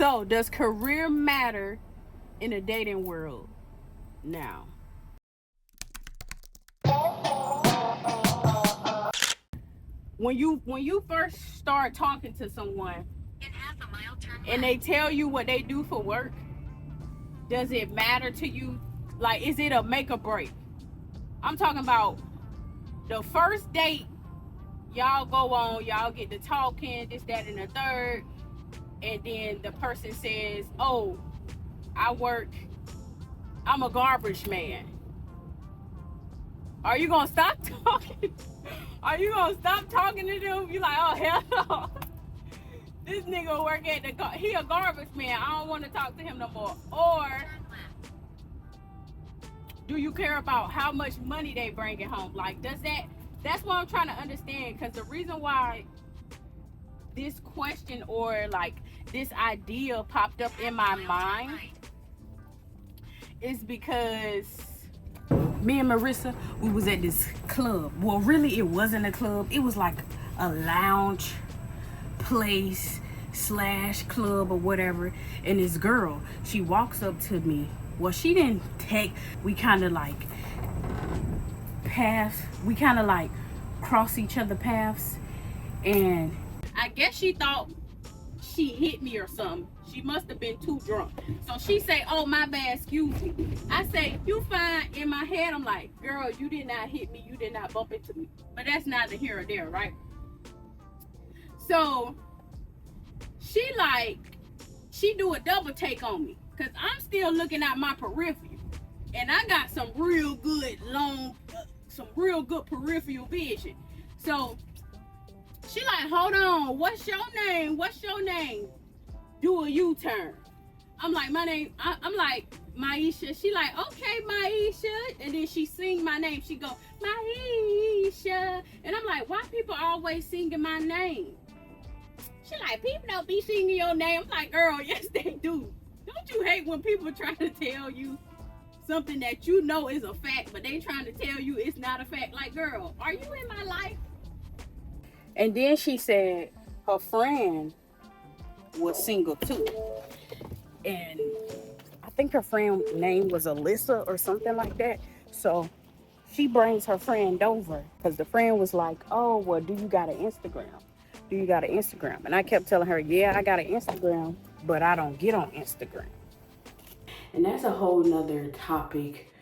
So, does career matter in a dating world now? When you first start talking to someone and they tell you what they do for work, does it matter to you? Like, is it a make or break? I'm talking about the first date. Y'all go on, y'all get to talking, this, that, and the third, and then the person says, "Oh, I'm a garbage man." Are you gonna stop talking? Are you gonna stop talking to them? You like, "Oh, hell no. This nigga work at he a garbage man. I don't want to talk to him no more." Or do you care about how much money they bringing home? Like, that's what I'm trying to understand, because the reason why this question or like this idea popped up in my mind is because me and Marissa, we was at this club. Well, really, it wasn't a club. It was like a lounge place slash club or whatever. And this girl, she walks up to me. Well, she didn't take, we kind of like cross each other paths. And I guess she thought she hit me or something. She must have been too drunk. So she say, "Oh, my bad, excuse me." I say, "You fine." In my head, I'm like, "Girl, you did not hit me. You did not bump into me." But that's neither here or there, right? So she do a double take on me, because I'm still looking at my peripheral. And I got some real good peripheral vision. So she like, "Hold on, what's your name? What's your name?" Do a U-turn. I'm like, I'm like, "My-eshia." She like, "Okay, My-eshia." And then she sing my name. She go, "My-eshia." And I'm like, "Why people always singing my name?" She like, "People don't be singing your name." I'm like, "Girl, yes they do. Don't you hate when people try to tell you something that you know is a fact, but they trying to tell you it's not a fact? Like, girl, are you in my life? And then she said her friend was single too. And I think her friend name was Alyssa or something like that. So she brings her friend over, because the friend was like, "Oh, well, do you got an Instagram? Do you got an Instagram?" And I kept telling her, "Yeah, I got an Instagram, but I don't get on Instagram." And that's a whole nother topic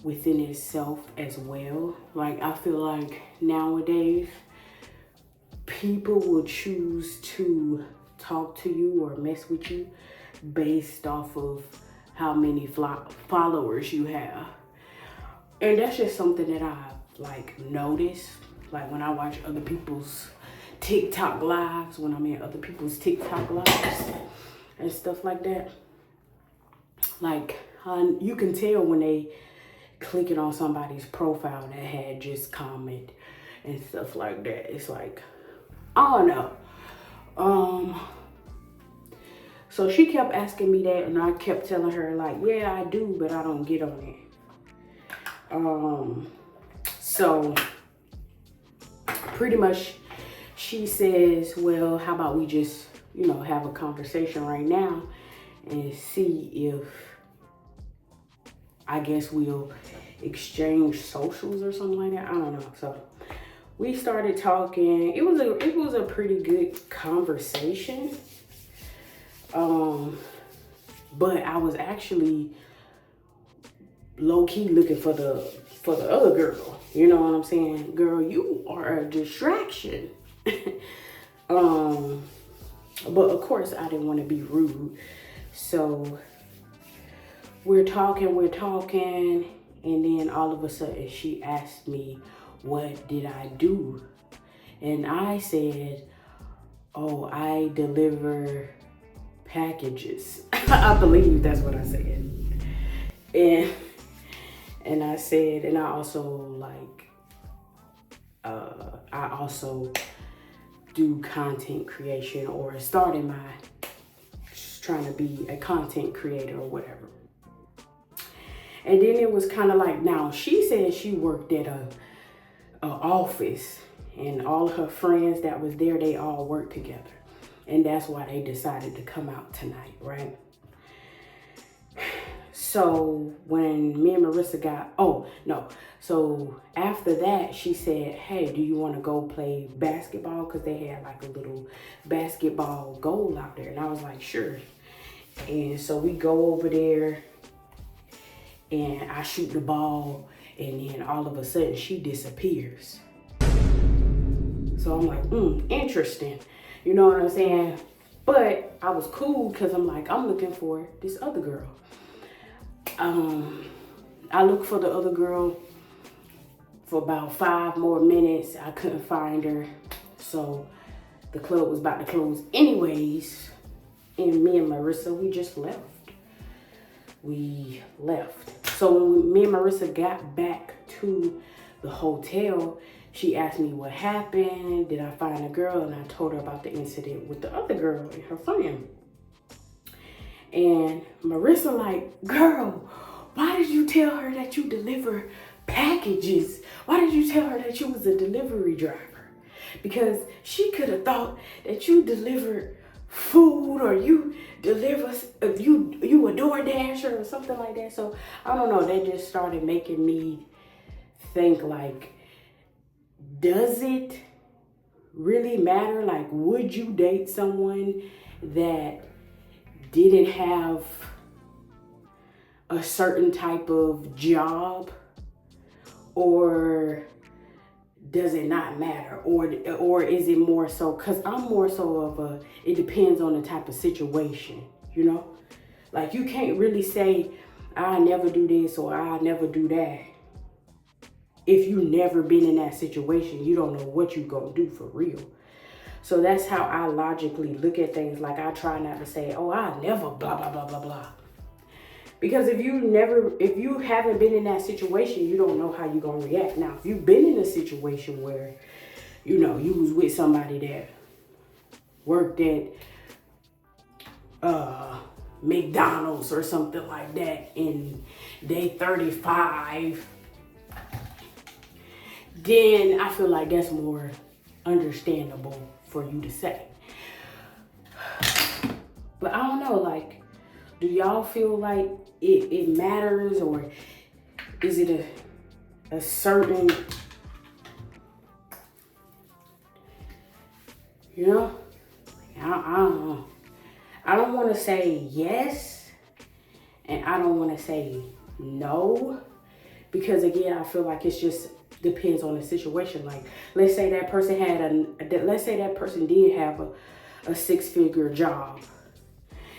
within itself as well. Like, I feel like nowadays people will choose to talk to you or mess with you based off of how many followers you have. And that's just something that I've like noticed. Like, when I watch other people's TikTok lives, when I'm in other people's TikTok lives and stuff like that, like, you can tell when they clicking on somebody's profile that had just comment and stuff like that. It's like, I don't know. So she kept asking me that, and I kept telling her, like, "Yeah, I do, but I don't get on it." So pretty much she says, "Well, how about we just, have a conversation right now and see if, I guess, we'll exchange socials or something like that." I don't know. So we started talking. It was a pretty good conversation. But I was actually low-key looking for the other girl. You know what I'm saying? Girl, you are a distraction. But of course I didn't want to be rude. So we're talking, and then all of a sudden she asked me, what did I do? And I said, "Oh, I deliver packages." I believe that's what I said. And I said, and I also I also do content creation, or started trying to be a content creator or whatever. And then it was kind of like, now she said she worked at a office, and all her friends that was there, they all worked together. And that's why they decided to come out tonight, right? So when me and Marissa so after that, she said, hey, do you want to go play basketball? Because they had like a little basketball goal out there. And I was like, sure. And so we go over there and I shoot the ball, and then all of a sudden she disappears. So I'm like, interesting. You know what I'm saying? But I was cool because I'm like, I'm looking for this other girl. I looked for the other girl for about 5 more minutes. I couldn't find her. So the club was about to close anyways. And me and Marissa, we just left. We left. So when me and Marissa got back to the hotel, she asked me what happened. Did I find a girl? And I told her about the incident with the other girl and her friend. And Marissa like, girl, why did you tell her that you deliver packages? Why did you tell her that you was a delivery driver? Because she could have thought that you delivered food, or you deliver, you a door dasher or something like that. So I don't know, that just started making me think, like, does it really matter? Like, would you date someone that didn't have a certain type of job? Or does it not matter? Or is it more so, because I'm more so of it depends on the type of situation, you know? Like, you can't really say, I never do this or I never do that. If you never been in that situation, you don't know what you gonna do for real. So that's how I logically look at things. Like, I try not to say, oh, I never blah, blah, blah, blah, blah. Because if you haven't been in that situation, you don't know how you're going to react. Now, if you've been in a situation where, you know, you was with somebody that worked at McDonald's or something like that, and they 35, then I feel like that's more understandable for you to say. But I don't know, like, do y'all feel like it matters, or is it a certain, you know? I don't know. I don't want to say yes, and I don't want to say no, because again, I feel like it's just depends on the situation. Like, let's say that person did have a 6-figure job,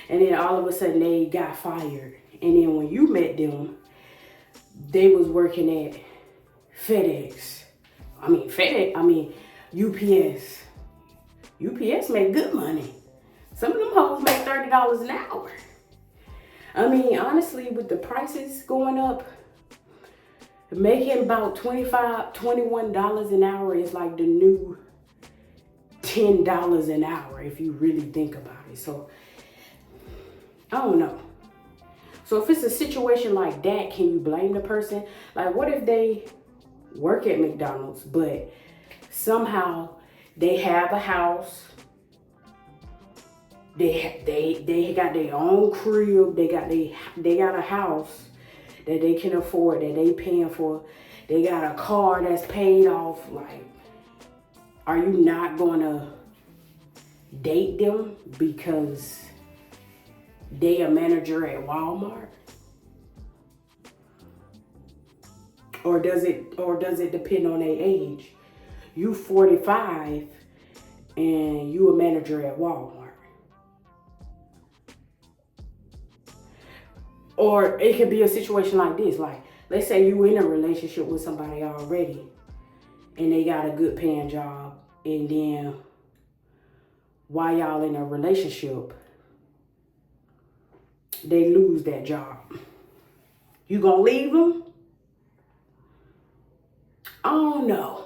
and then all of a sudden they got fired. And then when you met them, they was working at UPS. UPS make good money. Some of them hoes make $30 an hour. I mean, honestly, with the prices going up, making about $25, $21 an hour is like the new $10 an hour if you really think about it. So, I don't know. So if it's a situation like that, can you blame the person? Like, what if they work at McDonald's, but somehow they have a house, they got their own crib, they got a house that they can afford, that they paying for, they got a car that's paid off? Like, are you not gonna date them because they a manager at Walmart? Or does it depend on their age? You 45 and you a manager at Walmart. Or it could be a situation like this. Like, let's say you in a relationship with somebody already and they got a good paying job, and then while y'all in a relationship, they lose that job. You gonna leave them? I don't know.